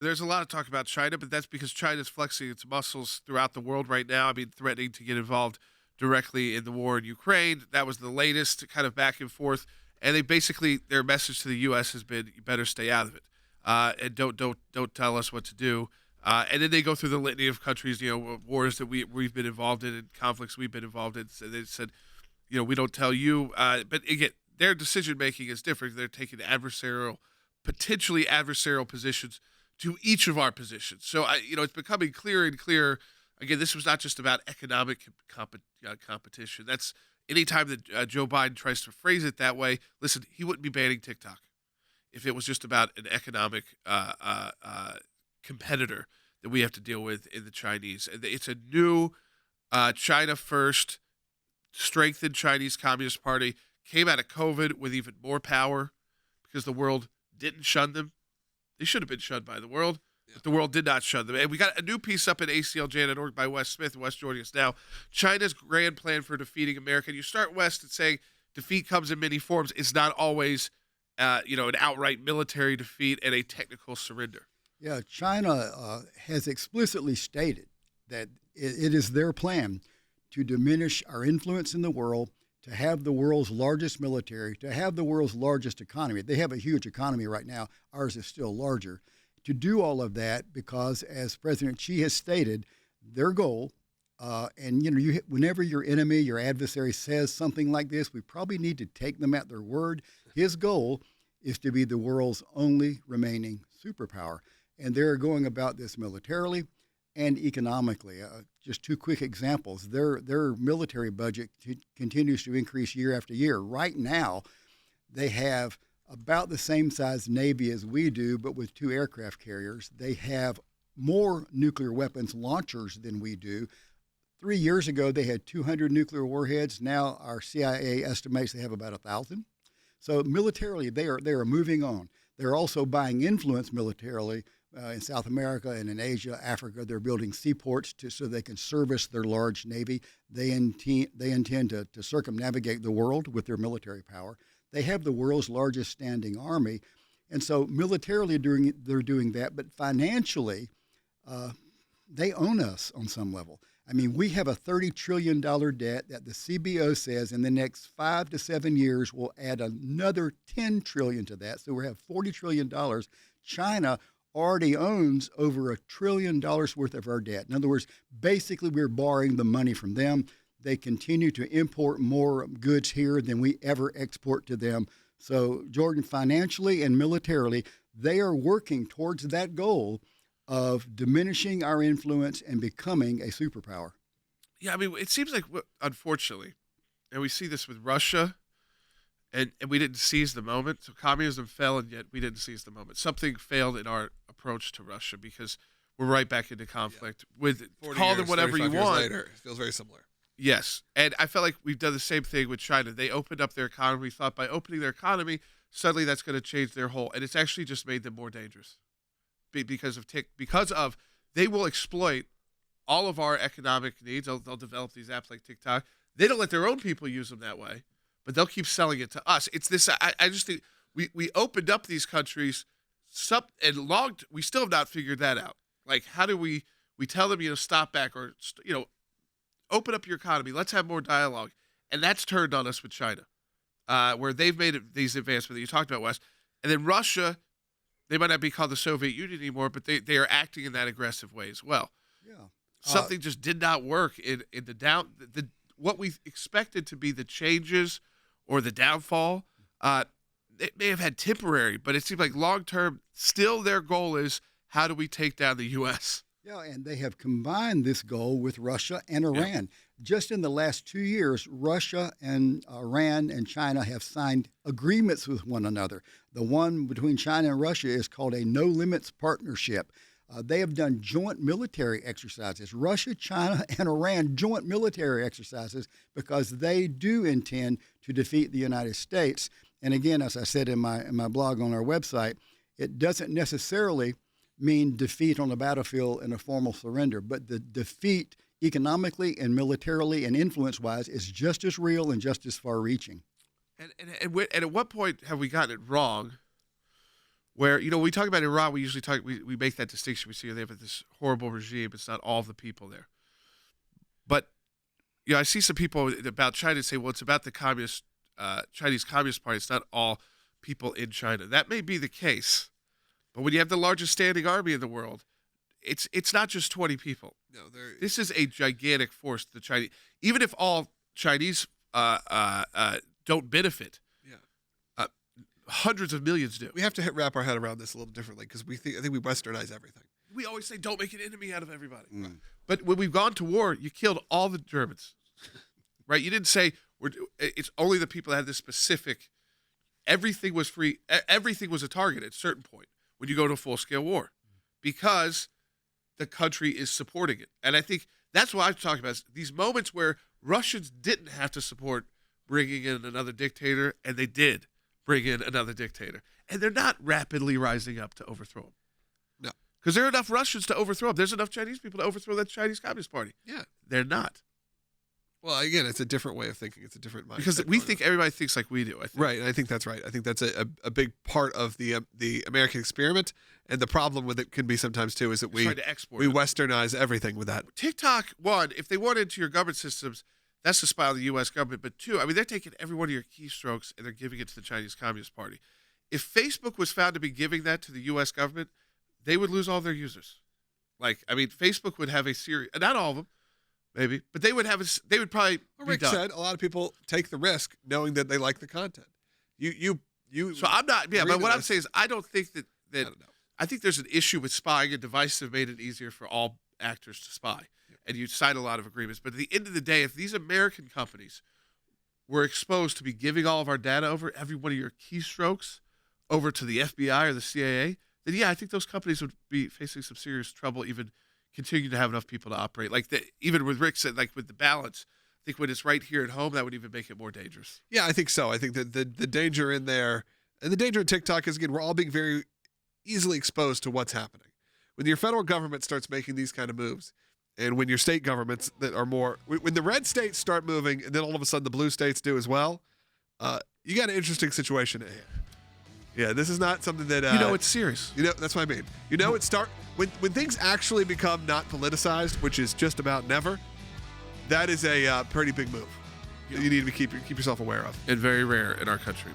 There's a lot of talk about China, but that's because China's flexing its muscles throughout the world right now. I mean, threatening to get involved directly in the war in Ukraine. That was the latest kind of back and forth. And they basically their message to the U.S. has been, "You better stay out of it, and don't tell us what to do." And then they go through the litany of countries, wars that we've been involved in and conflicts we've been involved in. So they said, we don't tell you. But again, their decision making is different. They're taking potentially adversarial positions to each of our positions. So it's becoming clearer and clearer. Again, this was not just about economic competition. That's anytime that Joe Biden tries to phrase it that way. Listen, he wouldn't be banning TikTok if it was just about an economic competitor that we have to deal with in the Chinese. And it's a new China first, strengthened Chinese Communist Party, came out of COVID with even more power because the world didn't shun them. They should have been shunned by the world, but the world did not shun them. And we got a new piece up at aclj.org by Wes Smith. Wes joining us now. China's grand plan for defeating America. And you start, Wes, at saying defeat comes in many forms. It's not always, an outright military defeat and a technical surrender. Yeah, China has explicitly stated that it is their plan to diminish our influence in the world, to have the world's largest military, to have the world's largest economy. They have a huge economy right now. Ours is still larger. To do all of that because, as President Xi has stated, their goal, whenever your enemy, your adversary says something like this, we probably need to take them at their word. His goal is to be the world's only remaining superpower. And they're going about this militarily and economically. Just two quick examples. Their military budget continues to increase year after year. Right now, they have about the same size Navy as we do, but with two aircraft carriers. They have more nuclear weapons launchers than we do. 3 years ago, they had 200 nuclear warheads. Now our CIA estimates they have about 1,000. So militarily, they are moving on. They're also buying influence militarily in South America and in Asia, Africa. They're building seaports so they can service their large navy. They intend to circumnavigate the world with their military power. They have the world's largest standing army. And so militarily they're doing that, but financially, they own us on some level. I mean, we have a $30 trillion debt that the CBO says in the next 5 to 7 years will add another $10 trillion to that. So we have $40 trillion. China already owns over $1 trillion worth of our debt. In other words, basically we're borrowing the money from them. They continue to import more goods here than we ever export to them. So, Jordan, financially and militarily, they are working towards that goal of diminishing our influence and becoming a superpower. Yeah, I mean, it seems like, unfortunately, and we see this with Russia, and we didn't seize the moment. So communism fell, and yet we didn't seize the moment. Something failed in our approach to Russia because we're right back into conflict with call them whatever you want. Later, it feels very similar. Yes, and I felt like we've done the same thing with China. They opened up their economy, thought by opening their economy, suddenly that's going to change their whole, and it's actually just made them more dangerous because of they will exploit all of our economic needs. They'll develop these apps like TikTok. They don't let their own people use them that way, but they'll keep selling it to us. It's this. I just think we opened up these countries, we still have not figured that out. Like, how do we tell them, stop back or open up your economy. Let's have more dialogue, and that's turned on us with China, where they've made these advancements that you talked about, Wes, and then Russia. They might not be called the Soviet Union anymore, but they are acting in that aggressive way as well. Yeah. Something just did not work in what we expected to be the changes or the downfall. It may have had temporary, but it seemed like long term, still their goal is how do we take down the U.S.? Yeah, and they have combined this goal with Russia and Iran. Yeah. Just in the last 2 years, Russia and Iran and China have signed agreements with one another. The one between China and Russia is called a no limits partnership. They have done joint military exercises. Russia, China, and Iran joint military exercises because they do intend to defeat the United States. And again, as I said in my blog on our website, it doesn't necessarily mean defeat on the battlefield and a formal surrender, but the defeat economically and militarily and influence-wise is just as real and just as far-reaching. And at what point have we gotten it wrong where, we talk about Iran, we usually we make that distinction. We see they have this horrible regime. It's not all of the people there. But, I see some people about China say, well, it's about the Chinese Communist Party. It's not all people in China. That may be the case. But when you have the largest standing army in the world, it's not just 20 people. No, this is a gigantic force. The Chinese, even if all Chinese don't benefit, hundreds of millions do. we have to wrap our head around this a little differently because I think we westernize everything. We always say, don't make an enemy out of everybody. But when we've gone to war, you killed all the Germans, right? You didn't say it's only the people that had this specific. Everything was free. Everything was a target at a certain point when you go to a full-scale war, because the country is supporting it. And I think that's what I'm talking about, is these moments where Russians didn't have to support bringing in another dictator, and they did bring in another dictator. And they're not rapidly rising up to overthrow him. No. Because there are enough Russians to overthrow him. There's enough Chinese people to overthrow that Chinese Communist Party. Yeah. They're not. Well, again, it's a different way of thinking. It's a different mindset. Because we think everybody thinks like we do, I think. Right, and I think that's right. I think that's a big part of the American experiment, and the problem with it can be sometimes too is that we Trying to export we it. westernize everything with that. TikTok, one, if they want into your government systems, that's to spy on the U.S. government. But two, they're taking every one of your keystrokes and they're giving it to the Chinese Communist Party. If Facebook was found to be giving that to the U.S. government, they would lose all their users. Facebook would have a series, not all of them, maybe, but they would have they would probably Well, be Rick done. said a lot of people take the risk knowing that they like the content. You. So I'm not, agree but with what I'm this. saying is I don't think that I don't know. I think there's an issue with spying, and devices have made it easier for all actors to spy. And you sign a lot of agreements. But at the end of the day, if these American companies were exposed to be giving all of our data over, every one of your keystrokes, over to the FBI or the CIA, then I think those companies would be facing some serious trouble even continuing to have enough people to operate. Even with Rick said, with the balance, I think when it's right here at home, that would even make it more dangerous. Yeah, I think so. I think that the danger in there, and the danger in TikTok is, again, we're all being very easily exposed to what's happening. When your federal government starts making these kind of moves, and when your state governments that are more, when the red states start moving, and then all of a sudden the blue states do as well, you got an interesting situation at hand. Yeah, this is not something that it's serious. That's what I mean. When things actually become not politicized, which is just about never. That is a pretty big move. You need to keep yourself aware of. And very rare in our country.